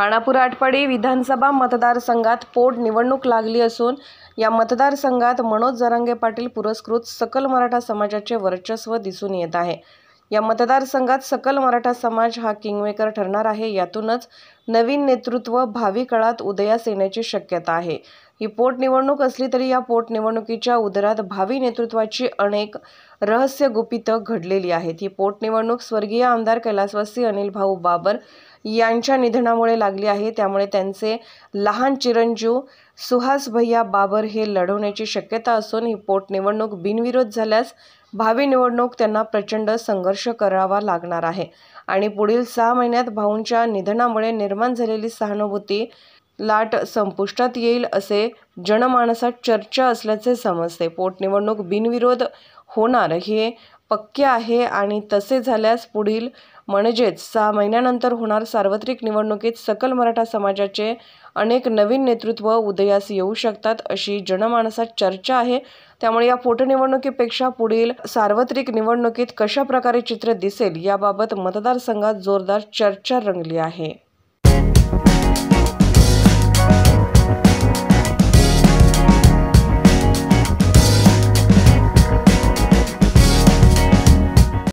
खानापूर आटपाडी विधानसभा मतदारसंघात पोटनिवडणूक लागली असून या मतदारसंघात मनोज जरांगे पाटील पुरस्कृत सकल मराठा समाजाचे वर्चस्व दिसून येत आहे। या मतदारसंघात सकल मराठा समाज हा किंगमेकर ठरणार आहे। यातूनच नवीन नेतृत्व भावी काळात उदयास येण्याची शक्यता आहे। ही पोटनिवडणूक असली तरी या पोटनिवडणुकीच्या उदरात भावी नेतृत्वाची अनेक रहस्य गुपितं घडलेली आहेत। ही पोटनिवडणूक स्वर्गीय आमदार कैलासवासी अनिल भाऊ बाबर यांच्या निधनामुळे लागली आहे। त्यामुळे त्यांचे लहान चिरंजीव सुहास भैया बाबर हे लढवण्याची शक्यता असून ही पोटनिवडणूक बिनविरोध झाल्यास भावी निवडणूक त्यांना प्रचंड संघर्ष करावा लागणार आहे आणि पुढील 6 महिन्यात भाऊंच्या निधनामुळे निर्माण झालेली सहानुभूती लाट संपुष्टात येईल असे जनमानसात चर्चा असल्याचे समजते। पोटनिवडणूक बिनविरोध होणार हे पक्के आहे आणि तसे झाल्यास पुढील म्हणजेच 6 महिन्यानंतर होणार सार्वत्रिक निवडणुकीत सकल मराठा समाजाचे अनेक नवीन नेतृत्व उदयास येऊ शकतात अशी जनमानसात चर्चा आहे। त्यामुळे या पोटनिवडणुकीपेक्षा पुढील सार्वत्रिक निवडणुकीत कशा प्रकारे चित्र दिसेल याबाबत मतदारसंघात जोरदार चर्चा रंगली आहे।